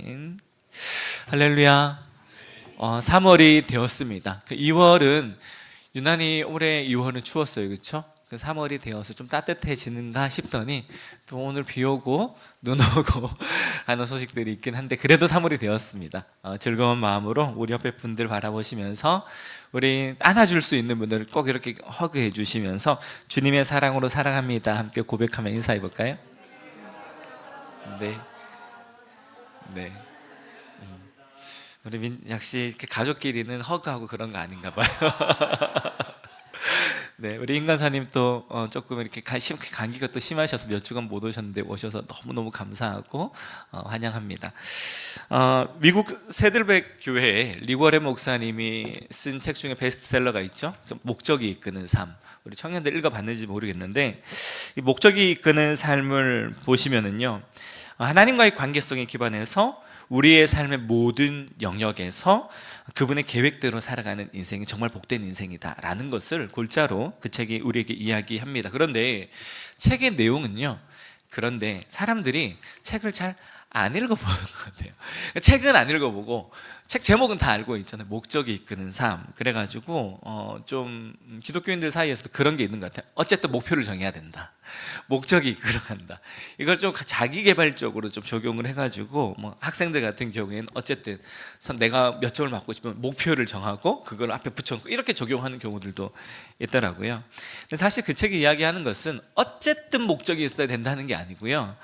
아멘. 할렐루야. 3월이 되었습니다. 2월은 유난히 올해 2월은 추웠어요, 그렇죠? 3월이 되어서 좀 따뜻해지는가 싶더니 또 오늘 비 오고 눈 오고 하는 소식들이 있긴 한데 그래도 3월이 되었습니다. 즐거운 마음으로 우리 옆에 분들 바라보시면서 우리 안아줄 수 있는 분들 꼭 이렇게 허그해 주시면서 주님의 사랑으로 사랑합니다 함께 고백하며 인사해 볼까요? 네. 우리 역시 가족끼리는 허그하고 그런 거 아닌가 봐요. 네, 우리 인간사님 또 조금 이렇게 감기가 또 심하셔서 몇 주간 못 오셨는데 오셔서 너무너무 감사하고 환영합니다. 미국 세들백 교회에 리워레 목사님이 쓴 책 중에 베스트셀러가 있죠. 목적이 이끄는 삶. 우리 청년들 읽어봤는지 모르겠는데 이 목적이 이끄는 삶을 보시면은요, 하나님과의 관계성에 기반해서 우리의 삶의 모든 영역에서 그분의 계획대로 살아가는 인생이 정말 복된 인생이다라는 것을 골자로 그 책이 우리에게 이야기합니다. 그런데 책의 내용은요, 그런데 사람들이 책을 잘 안 읽어보는 것 같아요. 책은 안 읽어보고 책 제목은 다 알고 있잖아요. 목적이 이끄는 삶. 그래가지고 좀 기독교인들 사이에서도 그런 게 있는 것 같아요. 어쨌든 목표를 정해야 된다. 목적이 이끌어간다. 이걸 좀 자기개발적으로 좀 적용을 해가지고 뭐 학생들 같은 경우에는 어쨌든 내가 몇 점을 맞고 싶으면 목표를 정하고 그걸 앞에 붙여놓고 이렇게 적용하는 경우들도 있더라고요. 근데 사실 그 책이 이야기하는 것은 어쨌든 목적이 있어야 된다는 게 아니고요,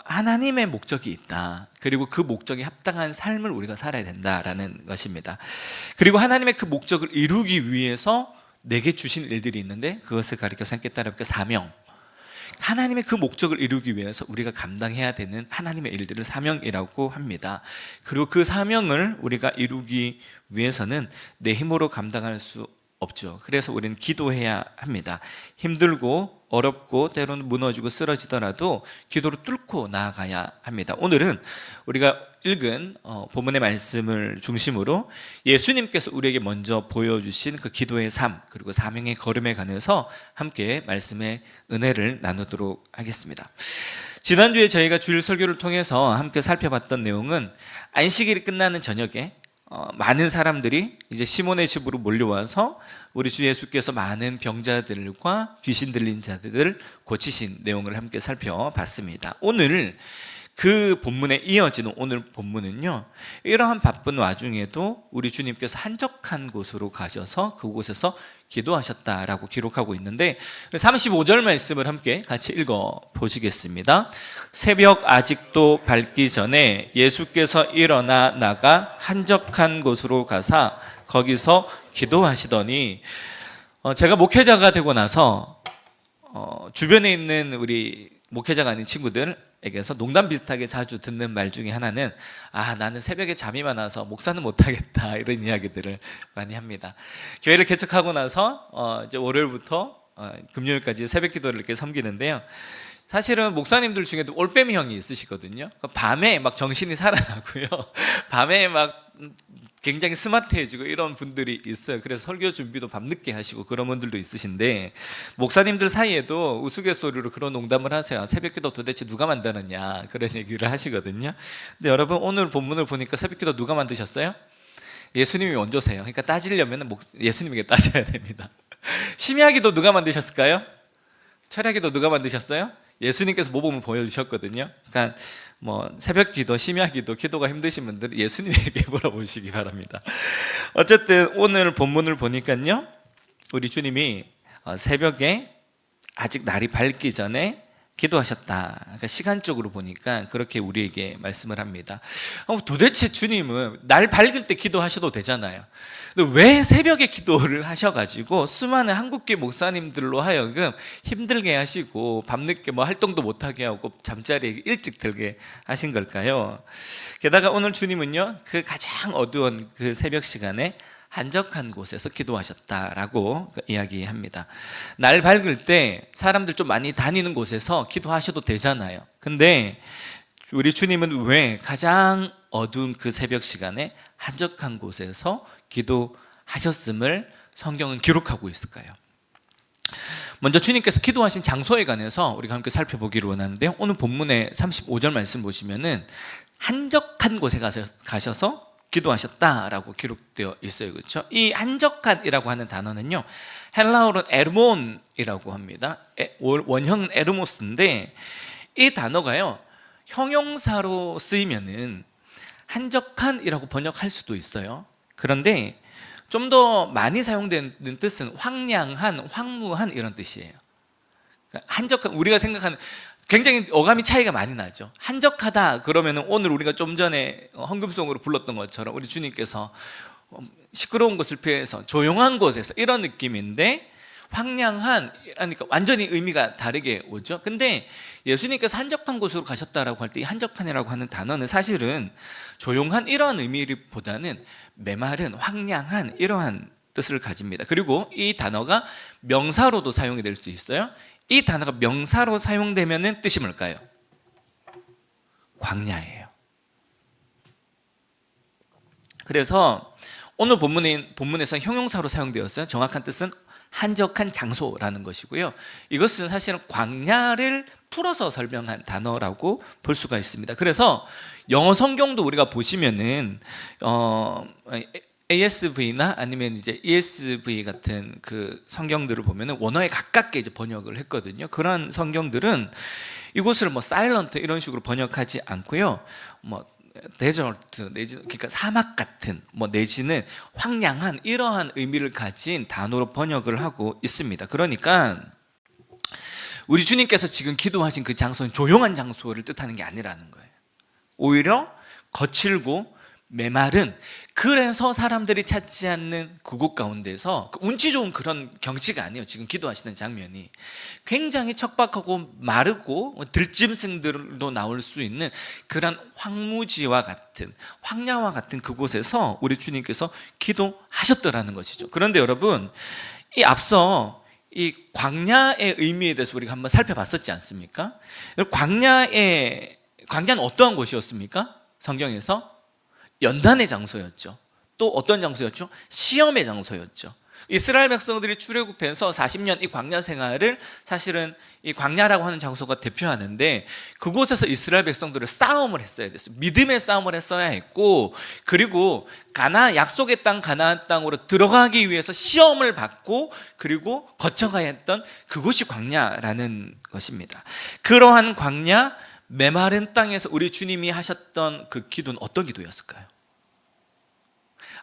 하나님의 목적이 있다. 그리고 그 목적에 합당한 삶을 우리가 살아야 된다라는 것입니다. 그리고 하나님의 그 목적을 이루기 위해서 내게 주신 일들이 있는데 그것을 가리켜서 함께 따라볼게요. 사명. 하나님의 그 목적을 이루기 위해서 우리가 감당해야 되는 하나님의 일들을 사명이라고 합니다. 그리고 그 사명을 우리가 이루기 위해서는 내 힘으로 감당할 수 없죠. 그래서 우리는 기도해야 합니다. 힘들고 어렵고 때로는 무너지고 쓰러지더라도 기도로 뚫고 나아가야 합니다. 오늘은 우리가 읽은 본문의 말씀을 중심으로 예수님께서 우리에게 먼저 보여주신 그 기도의 삶 그리고 사명의 걸음에 관해서 함께 말씀의 은혜를 나누도록 하겠습니다. 지난주에 저희가 주일 설교를 통해서 함께 살펴봤던 내용은 안식일이 끝나는 저녁에 많은 사람들이 이제 시몬의 집으로 몰려와서 우리 주 예수께서 많은 병자들과 귀신 들린 자들을 고치신 내용을 함께 살펴봤습니다. 오늘 그 본문에 이어지는 오늘 본문은요, 이러한 바쁜 와중에도 우리 주님께서 한적한 곳으로 가셔서 그곳에서 기도하셨다라고 기록하고 있는데 35절 말씀을 함께 같이 읽어 보시겠습니다. 새벽 아직도 밝기 전에 예수께서 일어나 나가 한적한 곳으로 가사 거기서 기도하시더니, 제가 목회자가 되고 나서 주변에 있는 우리 목회자가 아닌 친구들에게서 농담 비슷하게 자주 듣는 말 중에 하나는 나는 새벽에 잠이 많아서 목사는 못하겠다 이런 이야기들을 많이 합니다. 교회를 개척하고 나서 이제 월요일부터 금요일까지 새벽 기도를 이렇게 섬기는데요, 사실은 목사님들 중에도 올빼미 형이 있으시거든요. 밤에 막 정신이 살아나고요, 밤에 막 굉장히 스마트해지고 이런 분들이 있어요. 그래서 설교 준비도 밤늦게 하시고 그런 분들도 있으신데, 목사님들 사이에도 우스갯소리로 그런 농담을 하세요. 새벽기도 도대체 누가 만드느냐 그런 얘기를 하시거든요. 근데 여러분, 오늘 본문을 보니까 새벽기도 누가 만드셨어요? 예수님이 원조세요. 그러니까 따지려면 예수님에게 따져야 됩니다. 심야기도 누가 만드셨을까요? 철야기도 누가 만드셨어요? 예수님께서 모범을 보여주셨거든요. 그러니까 뭐 새벽기도, 심야기도, 기도가 힘드신 분들은 예수님에게 물어보시기 바랍니다. 어쨌든 오늘 본문을 보니까요, 우리 주님이 새벽에 아직 날이 밝기 전에 기도하셨다. 그러니까 시간적으로 보니까 그렇게 우리에게 말씀을 합니다. 도대체 주님은 날 밝을 때 기도하셔도 되잖아요. 근데 왜 새벽에 기도를 하셔가지고 수많은 한국계 목사님들로 하여금 힘들게 하시고 밤늦게 뭐 활동도 못하게 하고 잠자리에 일찍 들게 하신 걸까요? 게다가 오늘 주님은요, 그 가장 어두운 그 새벽 시간에 한적한 곳에서 기도하셨다라고 이야기합니다. 날 밝을 때 사람들 좀 많이 다니는 곳에서 기도하셔도 되잖아요. 근데 우리 주님은 왜 가장 어두운 그 새벽 시간에 한적한 곳에서 기도하셨음을 성경은 기록하고 있을까요? 먼저 주님께서 기도하신 장소에 관해서 우리가 함께 살펴보기를 원하는데요, 오늘 본문의 35절 말씀 보시면은 한적한 한적한 곳에 가셔서 기도하셨다라고 기록되어 있어요. 그렇죠? 이 한적한이라고 하는 단어는요, 헬라어로 에르몬이라고 합니다. 원형 에르모스인데, 이 단어가요, 형용사로 쓰이면은 한적한이라고 번역할 수도 있어요. 그런데 좀 더 많이 사용되는 뜻은 황량한, 황무한 이런 뜻이에요. 한적한, 우리가 생각하는, 굉장히 어감이 차이가 많이 나죠. 한적하다 그러면은 오늘 우리가 좀 전에 헌금송으로 불렀던 것처럼 우리 주님께서 시끄러운 곳을 피해서 조용한 곳에서 이런 느낌인데, 황량한 그러니까 완전히 의미가 다르게 오죠. 근데 예수님께서 한적한 곳으로 가셨다라고 할 때 이 한적한이라고 하는 단어는 사실은 조용한 이러한 의미보다는 메마른, 황량한 이러한 뜻을 가집니다. 그리고 이 단어가 명사로도 사용이 될 수 있어요. 이 단어가 명사로 사용되면 뜻이 뭘까요? 광야예요. 그래서 오늘 본문에서 형용사로 사용되었어요. 정확한 뜻은 한적한 장소라는 것이고요. 이것은 사실은 광야를 풀어서 설명한 단어라고 볼 수가 있습니다. 그래서 영어 성경도 우리가 보시면은 ASV나 아니면 이제 ESV 같은 그 성경들을 보면은 원어에 가깝게 이제 번역을 했거든요. 그런 성경들은 이곳을 뭐 사일런트 이런 식으로 번역하지 않고요. 뭐 데저트 내지는 그러니까 사막 같은 뭐 내지는 황량한 이러한 의미를 가진 단어로 번역을 하고 있습니다. 그러니까 우리 주님께서 지금 기도하신 그 장소는 조용한 장소를 뜻하는 게 아니라는 거예요. 오히려 거칠고 메마른, 그래서 사람들이 찾지 않는 그곳 가운데서 운치 좋은 그런 경치가 아니에요. 지금 기도하시는 장면이 굉장히 척박하고 마르고 들짐승들도 나올 수 있는 그런 황무지와 같은, 황야와 같은 그곳에서 우리 주님께서 기도하셨더라는 것이죠. 그런데 여러분, 이 앞서 이 광야의 의미에 대해서 우리가 한번 살펴봤었지 않습니까? 광야는 어떠한 곳이었습니까? 성경에서 연단의 장소였죠. 또 어떤 장소였죠? 시험의 장소였죠. 이스라엘 백성들이 출애굽해서 40년 이 광야 생활을 사실은 이 광야라고 하는 장소가 대표하는데, 그곳에서 이스라엘 백성들을 싸움을 했어야 됐어요. 믿음의 싸움을 했어야 했고, 그리고 약속의 땅 가나안 땅으로 들어가기 위해서 시험을 받고 그리고 거쳐가야 했던 그곳이 광야라는 것입니다. 그러한 광야, 메마른 땅에서 우리 주님이 하셨던 그 기도는 어떤 기도였을까요?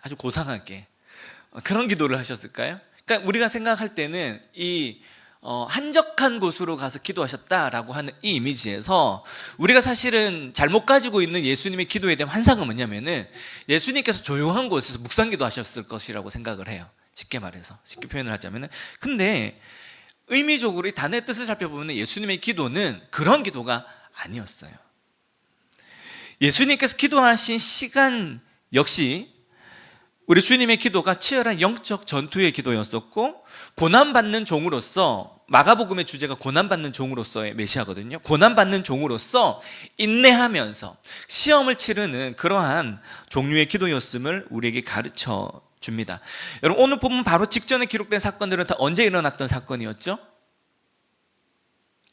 아주 고상하게 그런 기도를 하셨을까요? 그러니까 우리가 생각할 때는 이 한적한 곳으로 가서 기도하셨다라고 하는 이 이미지에서 우리가 사실은 잘못 가지고 있는 예수님의 기도에 대한 환상은 뭐냐면은 예수님께서 조용한 곳에서 묵상기도 하셨을 것이라고 생각을 해요. 쉽게 말해서, 쉽게 표현을 하자면은. 근데 의미적으로 이 단어의 뜻을 살펴보면 예수님의 기도는 그런 기도가 아니었어요. 예수님께서 기도하신 시간 역시 우리 주님의 기도가 치열한 영적 전투의 기도였었고, 고난받는 종으로서, 마가복음의 주제가 고난받는 종으로서의 메시아거든요. 고난받는 종으로서 인내하면서 시험을 치르는 그러한 종류의 기도였음을 우리에게 가르쳐 줍니다. 여러분, 오늘 본문 바로 직전에 기록된 사건들은 다 언제 일어났던 사건이었죠?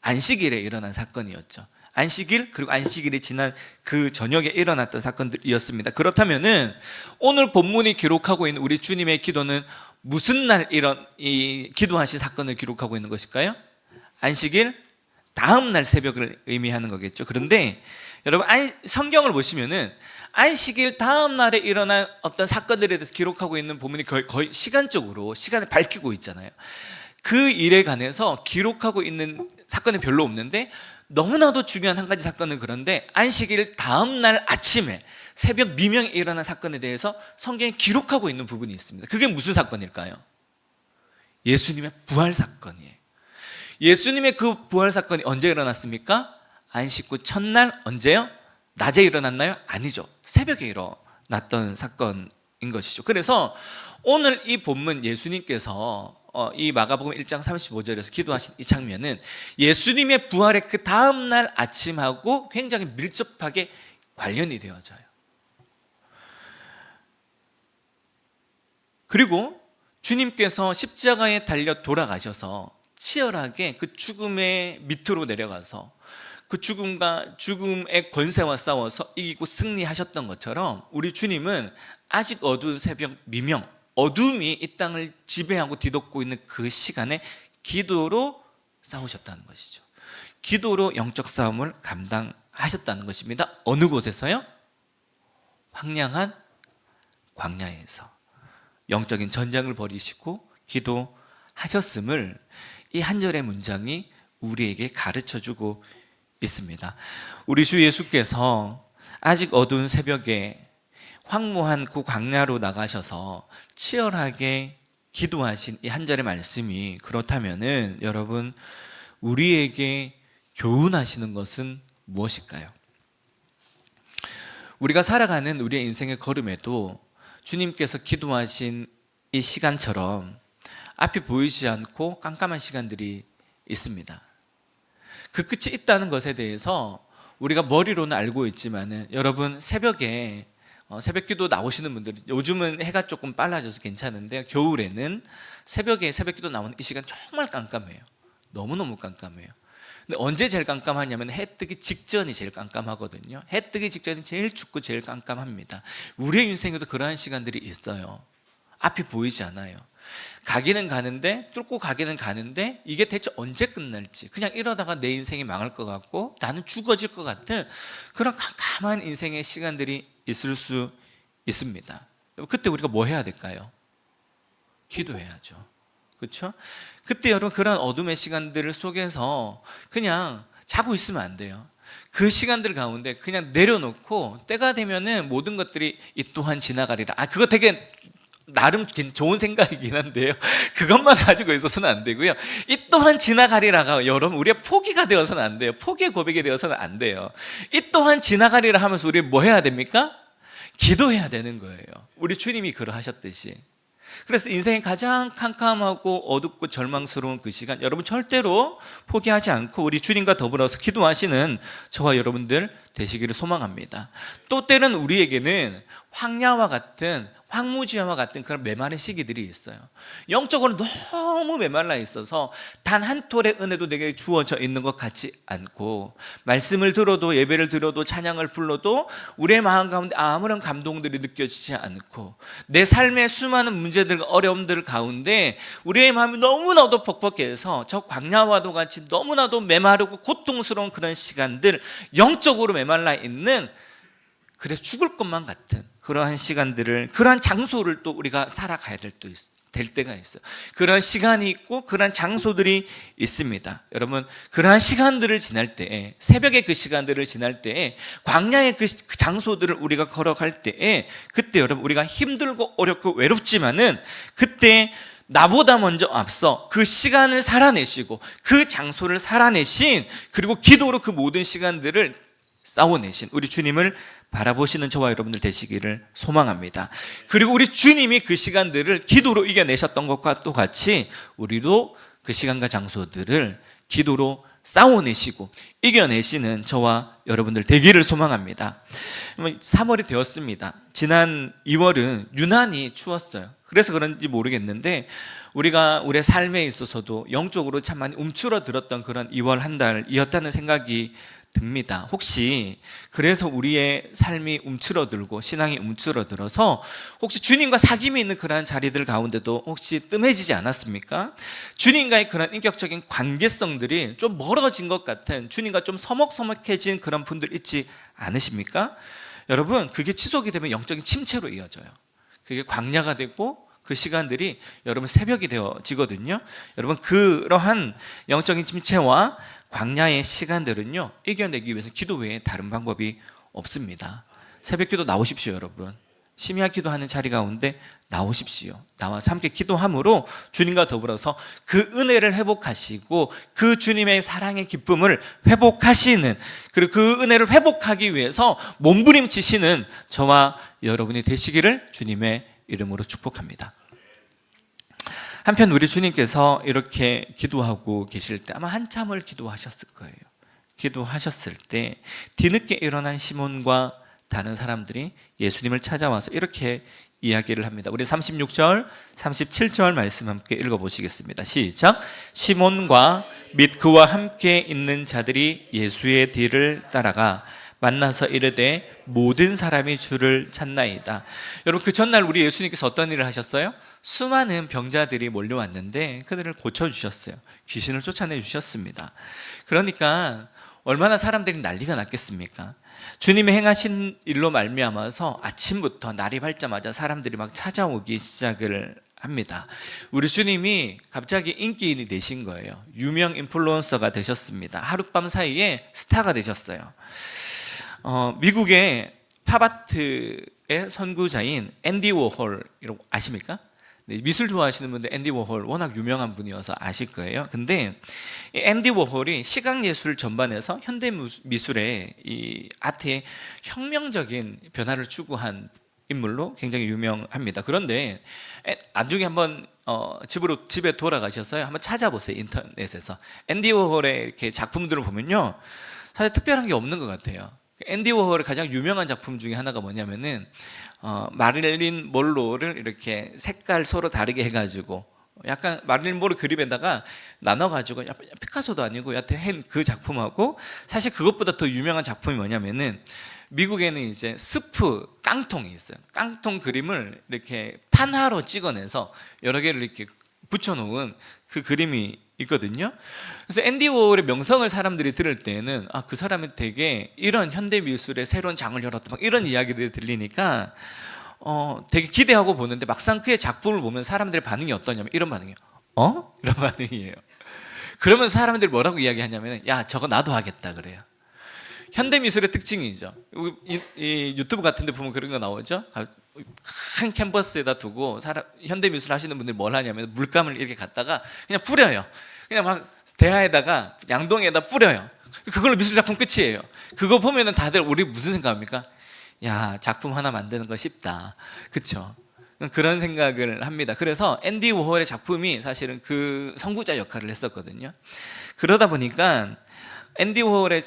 안식일에 일어난 사건이었죠. 안식일, 그리고 안식일이 지난 그 저녁에 일어났던 사건들이었습니다. 그렇다면은 오늘 본문이 기록하고 있는 우리 주님의 기도는 무슨 날 이 기도하신 사건을 기록하고 있는 것일까요? 안식일 다음 날 새벽을 의미하는 거겠죠. 그런데 여러분, 성경을 보시면은 안식일 다음 날에 일어난 어떤 사건들에 대해서 기록하고 있는 본문이 거의 시간적으로 시간을 밝히고 있잖아요. 그 일에 관해서 기록하고 있는 사건이 별로 없는데, 너무나도 중요한 한 가지 사건은, 그런데 안식일 다음 날 아침에 새벽 미명에 일어난 사건에 대해서 성경에 기록하고 있는 부분이 있습니다. 그게 무슨 사건일까요? 예수님의 부활 사건이에요. 예수님의 그 부활 사건이 언제 일어났습니까? 안식 후 첫날, 언제요? 낮에 일어났나요? 아니죠. 새벽에 일어났던 사건인 것이죠. 그래서 오늘 이 본문 예수님께서 이 마가복음 1장 35절에서 기도하신 이 장면은 예수님의 부활의 그 다음날 아침하고 굉장히 밀접하게 관련이 되어져요. 그리고 주님께서 십자가에 달려 돌아가셔서 치열하게 그 죽음의 밑으로 내려가서 그 죽음의 권세와 싸워서 이기고 승리하셨던 것처럼 우리 주님은 아직 어두운 새벽 미명, 어둠이 이 땅을 지배하고 뒤덮고 있는 그 시간에 기도로 싸우셨다는 것이죠. 기도로 영적 싸움을 감당하셨다는 것입니다. 어느 곳에서요? 황량한 광야에서 영적인 전쟁을 벌이시고 기도하셨음을 이 한 절의 문장이 우리에게 가르쳐주고 있습니다. 우리 주 예수께서 아직 어두운 새벽에 황무한 그 광야로 나가셔서 치열하게 기도하신 이 한 절의 말씀이 그렇다면은 여러분, 우리에게 교훈하시는 것은 무엇일까요? 우리가 살아가는 우리의 인생의 걸음에도 주님께서 기도하신 이 시간처럼 앞이 보이지 않고 깜깜한 시간들이 있습니다. 그 끝이 있다는 것에 대해서 우리가 머리로는 알고 있지만은, 여러분, 새벽에 새벽기도 나오시는 분들, 요즘은 해가 조금 빨라져서 괜찮은데 겨울에는 새벽에 새벽기도 나오는 이 시간 정말 깜깜해요. 너무너무 깜깜해요. 근데 언제 제일 깜깜하냐면 해 뜨기 직전이 제일 깜깜하거든요. 해 뜨기 직전이 제일 춥고 제일 깜깜합니다. 우리의 인생에도 그러한 시간들이 있어요. 앞이 보이지 않아요. 가기는 가는데, 뚫고 가기는 가는데 이게 대체 언제 끝날지, 그냥 이러다가 내 인생이 망할 것 같고 나는 죽어질 것 같은 그런 깜깜한 인생의 시간들이 있을 수 있습니다. 그때 우리가 뭐 해야 될까요? 기도해야죠. 그렇죠? 그때 여러분, 그런 어둠의 시간들 속에서 그냥 자고 있으면 안 돼요. 그 시간들 가운데 그냥 내려놓고 때가 되면은 모든 것들이 이 또한 지나가리라. 그거 되게 나름 좋은 생각이긴 한데요, 그것만 가지고 있어서는 안 되고요. 이 또한 지나가리라가 여러분 우리의 포기가 되어서는 안 돼요. 포기의 고백이 되어서는 안 돼요. 이 또한 지나가리라 하면서 우리 뭐 해야 됩니까? 기도해야 되는 거예요. 우리 주님이 그러하셨듯이. 그래서 인생이 가장 캄캄하고 어둡고 절망스러운 그 시간, 여러분 절대로 포기하지 않고 우리 주님과 더불어서 기도하시는 저와 여러분들 되시기를 소망합니다. 또 때는 우리에게는 황야와 같은, 황무지와 같은 그런 메마른 시기들이 있어요. 영적으로 너무 메말라 있어서 단 한 톨의 은혜도 내게 주어져 있는 것 같지 않고, 말씀을 들어도 예배를 들어도 찬양을 불러도 우리의 마음 가운데 아무런 감동들이 느껴지지 않고, 내 삶의 수많은 문제들과 어려움들 가운데 우리의 마음이 너무나도 퍽퍽해서 저 광야와도 같이 너무나도 메마르고 고통스러운 그런 시간들, 영적으로 메말라 있는, 그래서 죽을 것만 같은 그러한 시간들을, 그러한 장소를 또 우리가 살아가야 될 때가 있어요. 그러한 시간이 있고 그러한 장소들이 있습니다. 여러분, 그러한 시간들을 지날 때, 새벽에 그 시간들을 지날 때, 광야의 그 장소들을 우리가 걸어갈 때, 그때 여러분 우리가 힘들고 어렵고 외롭지만은 그때 나보다 먼저 앞서 그 시간을 살아내시고 그 장소를 살아내신, 그리고 기도로 그 모든 시간들을 싸워내신 우리 주님을 바라보시는 저와 여러분들 되시기를 소망합니다. 그리고 우리 주님이 그 시간들을 기도로 이겨내셨던 것과 똑같이 우리도 그 시간과 장소들을 기도로 싸워내시고 이겨내시는 저와 여러분들 되기를 소망합니다. 3월이 되었습니다. 지난 2월은 유난히 추웠어요. 그래서 그런지 모르겠는데 우리가 우리의 삶에 있어서도 영적으로 참 많이 움츠러들었던 그런 2월 한 달이었다는 생각이 듭니다. 혹시 그래서 우리의 삶이 움츠러들고 신앙이 움츠러들어서 혹시 주님과 사귐이 있는 그러한 자리들 가운데도 혹시 뜸해지지 않았습니까? 주님과의 그런 인격적인 관계성들이 좀 멀어진 것 같은, 주님과 좀 서먹서먹해진 그런 분들 있지 않으십니까? 여러분, 그게 지속이 되면 영적인 침체로 이어져요. 그게 광야가 되고 그 시간들이 여러분 새벽이 되어지거든요. 여러분, 그러한 영적인 침체와 광야의 시간들은요, 이겨내기 위해서 기도 외에 다른 방법이 없습니다. 새벽기도 나오십시오. 여러분, 심야 기도하는 자리 가운데 나오십시오. 나와서 함께 기도함으로 주님과 더불어서 그 은혜를 회복하시고 그 주님의 사랑의 기쁨을 회복하시는, 그리고 그 은혜를 회복하기 위해서 몸부림치시는 저와 여러분이 되시기를 주님의 이름으로 축복합니다. 한편 우리 주님께서 이렇게 기도하고 계실 때 아마 한참을 기도하셨을 거예요. 기도하셨을 때 뒤늦게 일어난 시몬과 다른 사람들이 예수님을 찾아와서 이렇게 이야기를 합니다. 우리 36절, 37절 말씀 함께 읽어보시겠습니다. 시작. 시몬과 및 그와 함께 있는 자들이 예수의 뒤를 따라가 만나서 이르되 모든 사람이 주를 찾나이다. 여러분, 그 전날 우리 예수님께서 어떤 일을 하셨어요? 수많은 병자들이 몰려왔는데 그들을 고쳐주셨어요. 귀신을 쫓아내 주셨습니다. 그러니까 얼마나 사람들이 난리가 났겠습니까? 주님이 행하신 일로 말미암아서 아침부터 날이 밝자마자 사람들이 막 찾아오기 시작을 합니다. 우리 주님이 갑자기 인기인이 되신 거예요. 유명 인플루언서가 되셨습니다. 하룻밤 사이에 스타가 되셨어요. 미국의 팝아트의 선구자인 앤디 워홀 아십니까? 네, 미술 좋아하시는 분들 앤디 워홀 워낙 유명한 분이어서 아실 거예요. 근데 이 앤디 워홀이 시각예술 전반에서 현대미술의 이 아트에 혁명적인 변화를 추구한 인물로 굉장히 유명합니다. 그런데 나중에 한번 집에 돌아가셔서요, 한번 찾아보세요. 인터넷에서 앤디 워홀의 이렇게 작품들을 보면요, 사실 특별한 게 없는 것 같아요. 앤디 워홀의 가장 유명한 작품 중에 하나가 뭐냐면은 마릴린 먼로를 이렇게 색깔 서로 다르게 해가지고 약간 마릴린 먼로 그림에다가 나눠가지고 피카소도 아니고 여하튼 한 그 작품하고, 사실 그것보다 더 유명한 작품이 뭐냐면은 미국에는 이제 스프 깡통이 있어요. 깡통 그림을 이렇게 판화로 찍어내서 여러 개를 이렇게 붙여놓은 그 그림이 있거든요. 그래서 앤디 워홀의 명성을 사람들이 들을 때에는 그 사람이 되게 이런 현대 미술의 새로운 장을 열었다, 막 이런 이야기들이 들리니까 되게 기대하고 보는데, 막상 그의 작품을 보면 사람들의 반응이 어떠냐면 이런 반응이에요. 이런 반응이에요. 그러면 사람들이 뭐라고 이야기하냐면, 야, 저거 나도 하겠다 그래요. 현대 미술의 특징이죠. 이 유튜브 같은 데 보면 그런 거 나오죠. 큰 캔버스에다 두고 현대 미술 하시는 분들이 뭘 하냐면 물감을 이렇게 갖다가 그냥 뿌려요. 그냥 막 대야에다가 양동이에다 뿌려요. 그걸로 미술 작품 끝이에요. 그거 보면은 다들 우리 무슨 생각합니까? 야, 작품 하나 만드는 거 쉽다, 그렇죠? 그런 생각을 합니다. 그래서 앤디 워홀의 작품이 사실은 그 선구자 역할을 했었거든요. 그러다 보니까 앤디 워홀을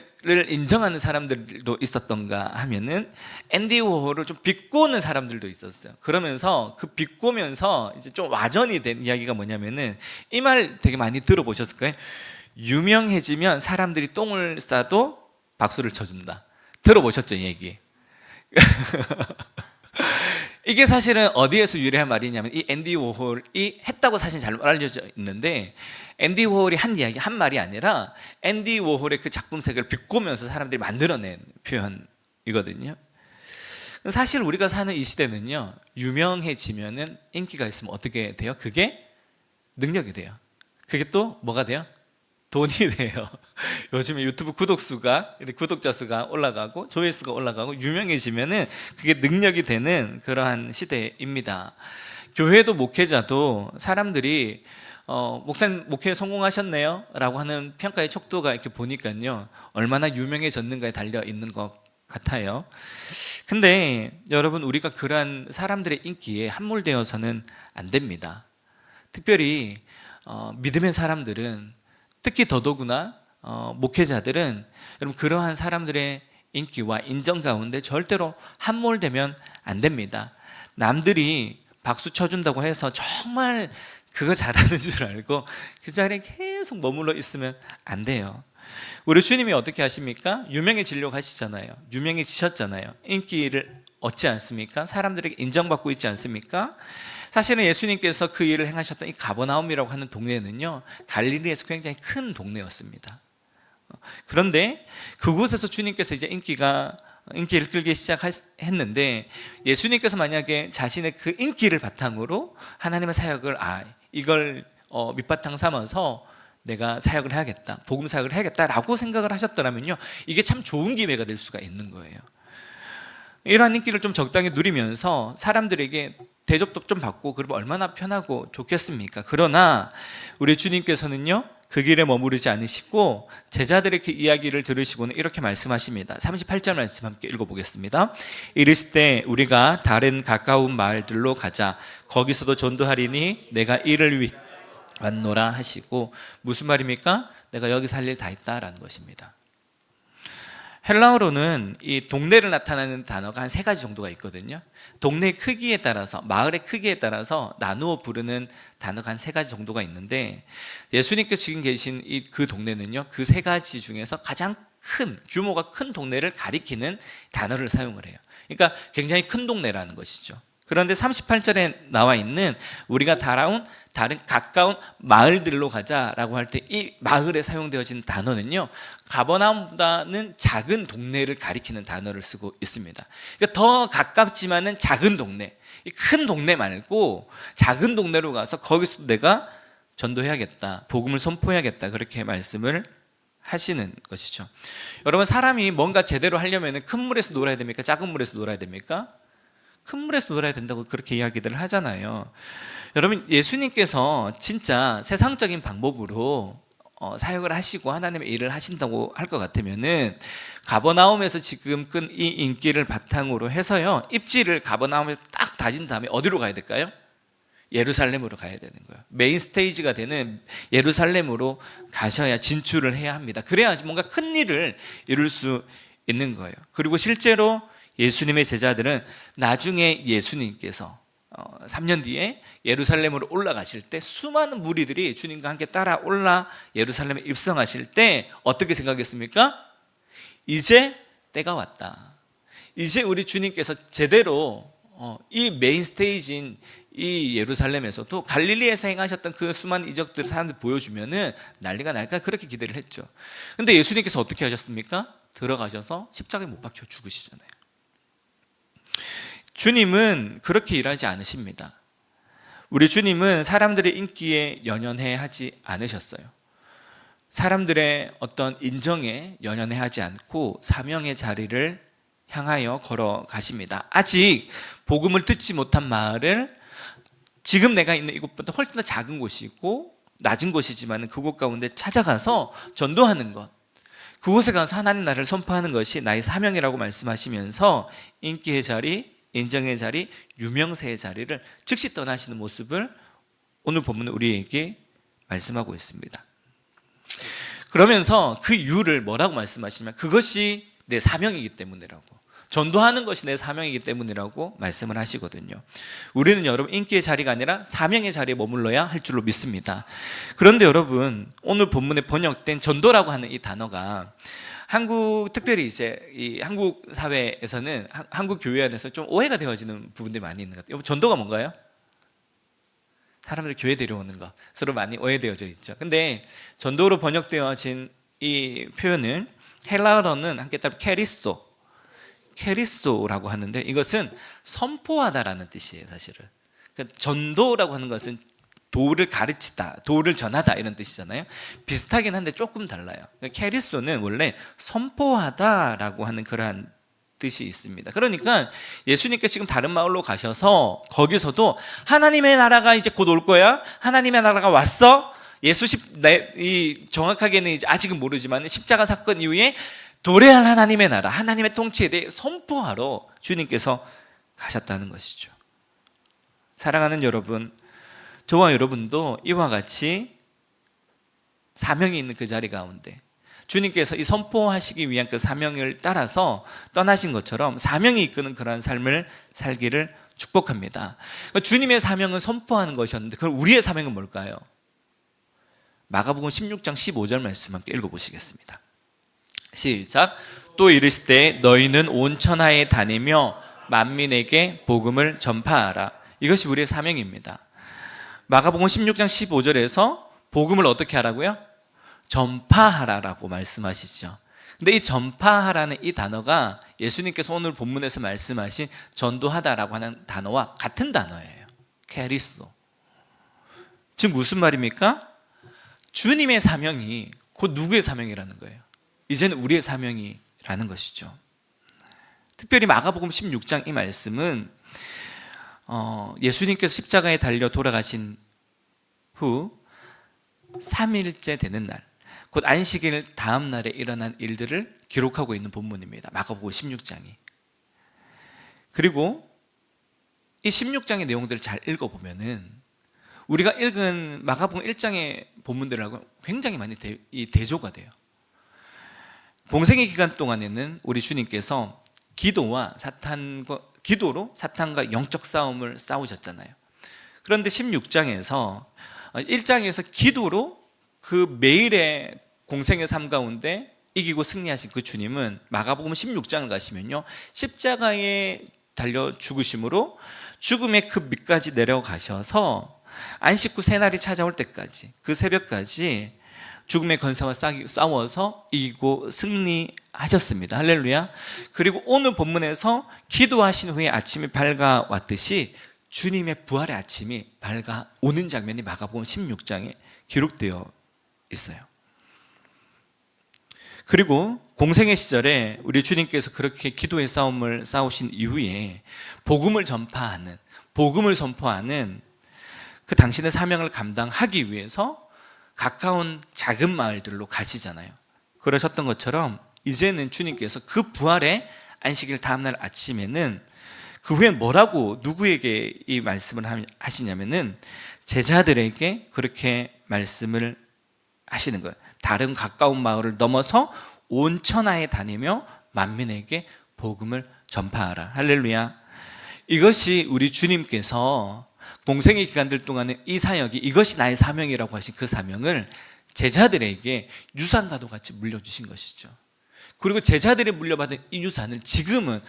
인정하는 사람들도 있었던가 하면은 앤디 워홀을 좀 비꼬는 사람들도 있었어요. 그러면서 그 비꼬면서 이제 좀 와전이 된 이야기가 뭐냐면은, 이 말 되게 많이 들어보셨을 거예요. 유명해지면 사람들이 똥을 싸도 박수를 쳐준다. 들어보셨죠, 이 얘기? 이게 사실은 어디에서 유래한 말이냐면, 이 앤디 워홀이 했다고 사실 잘 알려져 있는데, 앤디 워홀이 한 말이 아니라 앤디 워홀의 그 작품색을 비꼬면서 사람들이 만들어낸 표현이거든요. 사실 우리가 사는 이 시대는요, 유명해지면은, 인기가 있으면 어떻게 돼요? 그게 능력이 돼요. 그게 또 뭐가 돼요? 돈이 돼요. 요즘에 유튜브 구독자 수가 올라가고 조회수가 올라가고 유명해지면은 그게 능력이 되는 그러한 시대입니다. 교회도 목회자도 사람들이 목사님 목회 성공하셨네요 라고 하는 평가의 척도가 이렇게 보니까요, 얼마나 유명해졌는가에 달려 있는 것 같아요. 근데 여러분, 우리가 그러한 사람들의 인기에 함몰되어서는 안 됩니다. 특별히 믿음의 사람들은, 특히 더더구나 목회자들은 여러분, 그러한 사람들의 인기와 인정 가운데 절대로 함몰되면 안 됩니다. 남들이 박수 쳐준다고 해서 정말 그거 잘하는 줄 알고 그 자리에 계속 머물러 있으면 안 돼요. 우리 주님이 어떻게 하십니까? 유명해지려고 하시잖아요. 유명해지셨잖아요. 인기를 얻지 않습니까? 사람들에게 인정받고 있지 않습니까? 사실은 예수님께서 그 일을 행하셨던 이 가버나움이라고 하는 동네는요, 갈릴리에서 굉장히 큰 동네였습니다. 그런데 그곳에서 주님께서 이제 인기를 끌기 시작했는데, 예수님께서 만약에 자신의 그 인기를 바탕으로 하나님의 사역을 이걸 밑바탕 삼아서 내가 사역을 해야겠다, 복음 사역을 해야겠다라고 생각을 하셨더라면요, 이게 참 좋은 기회가 될 수가 있는 거예요. 이러한 인기를 좀 적당히 누리면서 사람들에게 대접도 좀 받고 그러면 얼마나 편하고 좋겠습니까? 그러나 우리 주님께서는요, 그 길에 머무르지 않으시고 제자들의 그 이야기를 들으시고는 이렇게 말씀하십니다. 38절 말씀 함께 읽어보겠습니다. 이르시되 우리가 다른 가까운 마을들로 가자. 거기서도 전도하리니 내가 이를 위해 왔노라 하시고, 무슨 말입니까? 내가 여기 살 일 다 있다라는 것입니다. 헬라어로는 이 동네를 나타내는 단어가 한 세 가지 정도가 있거든요. 동네 크기에 따라서, 마을의 크기에 따라서 나누어 부르는 단어가 한 세 가지 정도가 있는데, 예수님께서 지금 계신 그 동네는요, 그 세 가지 중에서 가장 큰, 규모가 큰 동네를 가리키는 단어를 사용을 해요. 그러니까 굉장히 큰 동네라는 것이죠. 그런데 38절에 나와 있는 우리가 다른 가까운 마을들로 가자라고 할 때 이 마을에 사용되어진 단어는요, 가버나움보다는 작은 동네를 가리키는 단어를 쓰고 있습니다. 그러니까 더 가깝지만은 작은 동네, 큰 동네 말고 작은 동네로 가서 거기서 내가 전도해야겠다, 복음을 선포해야겠다, 그렇게 말씀을 하시는 것이죠. 여러분, 사람이 뭔가 제대로 하려면 큰 물에서 놀아야 됩니까? 작은 물에서 놀아야 됩니까? 큰 물에서 놀아야 된다고 그렇게 이야기들을 하잖아요. 여러분, 예수님께서 진짜 세상적인 방법으로 사역을 하시고 하나님의 일을 하신다고 할 것 같으면은 가버나움에서 지금 끈 이 인기를 바탕으로 해서요, 입지를 가버나움에서 딱 다진 다음에 어디로 가야 될까요? 예루살렘으로 가야 되는 거예요. 메인 스테이지가 되는 예루살렘으로 가셔야 진출을 해야 합니다. 그래야지 뭔가 큰 일을 이룰 수 있는 거예요. 그리고 실제로 예수님의 제자들은 나중에 예수님께서 3년 뒤에 예루살렘으로 올라가실 때 수많은 무리들이 주님과 함께 따라 올라 예루살렘에 입성하실 때 어떻게 생각했습니까? 이제 때가 왔다. 이제 우리 주님께서 제대로 이 메인 스테이지인 이 예루살렘에서도 갈릴리에서 행하셨던 그 수많은 이적들을 사람들 보여주면은 난리가 날까, 그렇게 기대를 했죠. 근데 예수님께서 어떻게 하셨습니까? 들어가셔서 십자가에 못 박혀 죽으시잖아요. 주님은 그렇게 일하지 않으십니다. 우리 주님은 사람들의 인기에 연연해 하지 않으셨어요. 사람들의 어떤 인정에 연연해 하지 않고 사명의 자리를 향하여 걸어가십니다. 아직 복음을 듣지 못한 마을을 지금 내가 있는 이곳보다 훨씬 더 작은 곳이고 낮은 곳이지만 그곳 가운데 찾아가서 전도하는 것, 그곳에 가서 하나님 나라를 선포하는 것이 나의 사명이라고 말씀하시면서 인기의 자리, 인정의 자리, 유명세의 자리를 즉시 떠나시는 모습을 오늘 본문은 우리에게 말씀하고 있습니다. 그러면서 그 이유를 뭐라고 말씀하시냐면 그것이 내 사명이기 때문이라고, 전도하는 것이 내 사명이기 때문이라고 말씀을 하시거든요. 우리는 여러분 인기의 자리가 아니라 사명의 자리에 머물러야 할 줄로 믿습니다. 그런데 여러분, 오늘 본문에 번역된 전도라고 하는 이 단어가 특별히 이제 이 한국 사회에서는, 한국 교회 안에서 좀 오해가 되어지는 부분들이 많이 있는 것 같아요. 전도가 뭔가요? 사람들을 교회 데려오는 것, 서로 많이 오해되어져 있죠. 근데 전도로 번역되어진 이 표현은 헬라어로는 함께 따로 케리스토라고 하는데, 이것은 선포하다라는 뜻이에요. 사실은 그러니까 전도라고 하는 것은 도를 가르치다, 도를 전하다, 이런 뜻이잖아요. 비슷하긴 한데 조금 달라요. 케리스토는 원래 선포하다라고 하는 그러한 뜻이 있습니다. 그러니까 예수님께서 지금 다른 마을로 가셔서 거기서도 하나님의 나라가 이제 곧 올 거야, 하나님의 나라가 왔어, 정확하게는 이제 아직은 모르지만 십자가 사건 이후에 도래할 하나님의 나라, 하나님의 통치에 대해 선포하러 주님께서 가셨다는 것이죠. 사랑하는 여러분, 저와 여러분도 이와 같이 사명이 있는 그 자리 가운데 주님께서 이 선포하시기 위한 그 사명을 따라서 떠나신 것처럼 사명이 이끄는 그러한 삶을 살기를 축복합니다. 주님의 사명은 선포하는 것이었는데 그럼 우리의 사명은 뭘까요? 마가복음 16장 15절 말씀 함께 읽어보시겠습니다. 시작. 또 이르시되 너희는 온 천하에 다니며 만민에게 복음을 전파하라. 이것이 우리의 사명입니다. 마가복음 16장 15절에서 복음을 어떻게 하라고요? 전파하라라고 말씀하시죠. 근데 이 전파하라는 이 단어가 예수님께서 오늘 본문에서 말씀하신 전도하다라고 하는 단어와 같은 단어예요. 케리스도. 즉 무슨 말입니까? 주님의 사명이 곧 누구의 사명이라는 거예요? 이제는 우리의 사명이라는 것이죠. 특별히 마가복음 16장 이 말씀은 예수님께서 십자가에 달려 돌아가신 후 3일째 되는 날, 곧 안식일 다음 날에 일어난 일들을 기록하고 있는 본문입니다. 마가복음 16장이. 그리고 이 16장의 내용들을 잘 읽어보면은 우리가 읽은 마가복음 1장의 본문들하고 굉장히 많이 대조가 돼요. 공생의 기간 동안에는 우리 주님께서 기도로 사탄과 영적 싸움을 싸우셨잖아요. 그런데 16장에서 1장에서 기도로 그 매일의 공생의 삶 가운데 이기고 승리하신 그 주님은 마가복음 16장을 가시면요, 십자가에 달려 죽으심으로 죽음의 그 밑까지 내려가셔서 안식 후 새날이 찾아올 때까지, 그 새벽까지 죽음의 권세와 싸워서 이기고 승리하셨습니다. 할렐루야. 그리고 오늘 본문에서 기도하신 후에 아침이 밝아왔듯이 주님의 부활의 아침이 밝아오는 장면이 마가복음 16장에 기록되어 있어요. 그리고 공생의 시절에 우리 주님께서 그렇게 기도의 싸움을 싸우신 이후에 복음을 선포하는 그 당신의 사명을 감당하기 위해서 가까운 작은 마을들로 가시잖아요. 그러셨던 것처럼 이제는 주님께서 그 부활의 안식일 다음날 아침에는 그 후에 뭐라고 누구에게 이 말씀을 하시냐면은 제자들에게 그렇게 말씀을 하시는 거예요. 다른 가까운 마을을 넘어서 온 천하에 다니며 만민에게 복음을 전파하라. 할렐루야. 이것이 우리 주님께서 공생의 기간들 동안에 이 사역이, 이것이 나의 사명이라고 하신 그 사명을 제자들에게 유산과도 같이 물려주신 것이죠. 그리고 제자들이 물려받은 이 유산을 지금은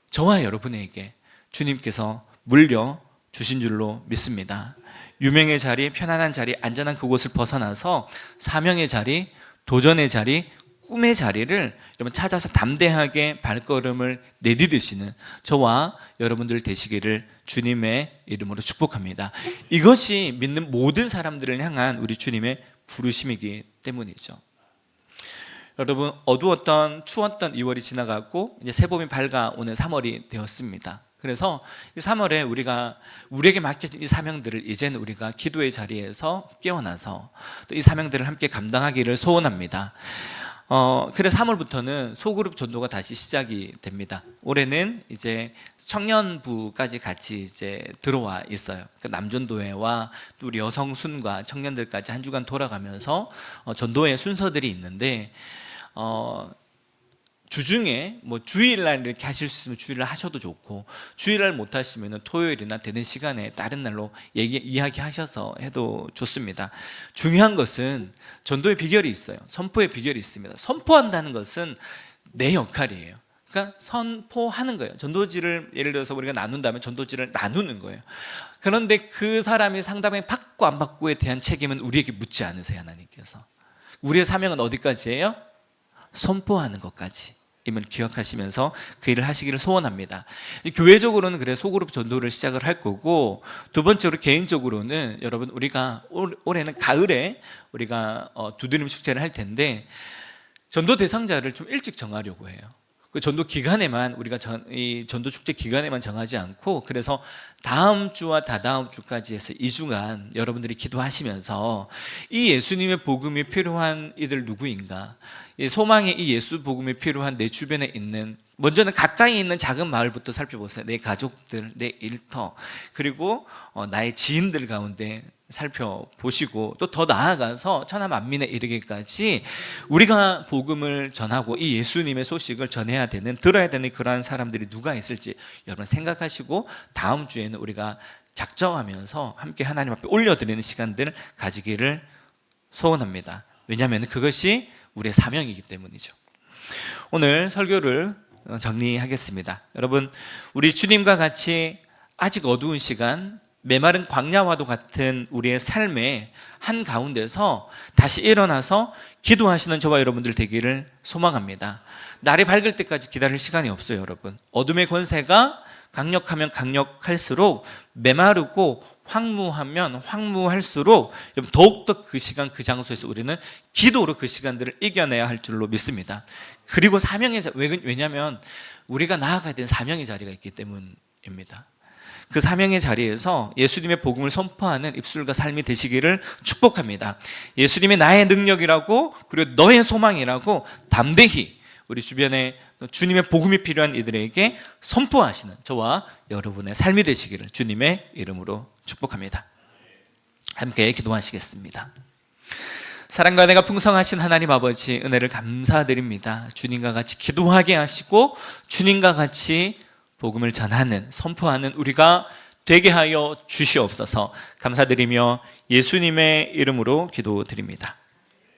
저와 여러분에게 주님께서 물려주신 줄로 믿습니다. 유명의 자리, 편안한 자리, 안전한 그곳을 벗어나서 사명의 자리, 도전의 자리, 꿈의 자리를 여러분 찾아서 담대하게 발걸음을 내디디시는 저와 여러분들 되시기를 주님의 이름으로 축복합니다. 이것이 믿는 모든 사람들을 향한 우리 주님의 부르심이기 때문이죠. 여러분, 어두웠던 추웠던 2월이 지나가고 이제 새봄이 밝아오는 3월이 되었습니다. 그래서 이 3월에 우리에게 맡겨진 이 사명들을 이제는 우리가 기도의 자리에서 깨어나서 또 이 사명들을 함께 감당하기를 소원합니다. 그래서 3월부터는 소그룹 전도가 다시 시작이 됩니다. 올해는 이제 청년부까지 같이 이제 들어와 있어요. 남전도회와 또 우리 여성순과 청년들까지 한 주간 돌아가면서 전도회 순서들이 있는데, 주중에 주일날 이렇게 하실 수 있으면 주일날 하셔도 좋고, 주일날 못 하시면 토요일이나 되는 시간에 다른 날로 이야기하셔서 해도 좋습니다. 중요한 것은 전도의 비결이 있어요. 선포의 비결이 있습니다. 선포한다는 것은 내 역할이에요. 그러니까 선포하는 거예요. 전도지를 예를 들어서 우리가 나눈다면 전도지를 나누는 거예요. 그런데 그 사람이 상담을 받고 안 받고에 대한 책임은 우리에게 묻지 않으세요. 하나님께서. 우리의 사명은 어디까지예요? 선포하는 것까지 임을 기억하시면서 그 일을 하시기를 소원합니다. 교회적으로는 그래 소그룹 전도를 시작을 할 거고, 두 번째로 개인적으로는 여러분, 우리가 올해는 가을에 우리가 두드림 축제를 할 텐데 전도 대상자를 좀 일찍 정하려고 해요. 그 전도 기간에만 우리가 이 전도 축제 기간에만 정하지 않고, 그래서 다음 주와 다다음 주까지 해서 2주간 여러분들이 기도하시면서 이 예수님의 복음이 필요한 이들 누구인가, 이 소망의 이 예수 복음이 필요한 내 주변에 있는, 먼저는 가까이 있는 작은 마을부터 살펴보세요. 내 가족들, 내 일터, 그리고 나의 지인들 가운데 살펴보시고, 또 더 나아가서 천하 만민에 이르기까지 우리가 복음을 전하고 이 예수님의 소식을 전해야 되는, 들어야 되는 그러한 사람들이 누가 있을지 여러분 생각하시고, 다음 주에는 우리가 작정하면서 함께 하나님 앞에 올려드리는 시간들을 가지기를 소원합니다. 왜냐하면 그것이 우리의 사명이기 때문이죠. 오늘 설교를 정리하겠습니다. 여러분, 우리 주님과 같이 아직 어두운 시간, 메마른 광야와도 같은 우리의 삶의 한가운데서 다시 일어나서 기도하시는 저와 여러분들 되기를 소망합니다. 날이 밝을 때까지 기다릴 시간이 없어요. 여러분, 어둠의 권세가 강력하면 강력할수록, 메마르고 황무하면 황무할수록 더욱더 그 시간 그 장소에서 우리는 기도로 그 시간들을 이겨내야 할 줄로 믿습니다. 그리고 사명의 자리, 왜냐하면 우리가 나아가야 되는 사명의 자리가 있기 때문입니다. 그 사명의 자리에서 예수님의 복음을 선포하는 입술과 삶이 되시기를 축복합니다. 예수님의 나의 능력이라고, 그리고 너의 소망이라고 담대히 우리 주변에 주님의 복음이 필요한 이들에게 선포하시는 저와 여러분의 삶이 되시기를 주님의 이름으로 축복합니다. 함께 기도하시겠습니다. 사랑과 은혜가 풍성하신 하나님 아버지, 은혜를 감사드립니다. 주님과 같이 기도하게 하시고 주님과 같이 복음을 전하는, 선포하는 우리가 되게 하여 주시옵소서. 감사드리며 예수님의 이름으로 기도드립니다.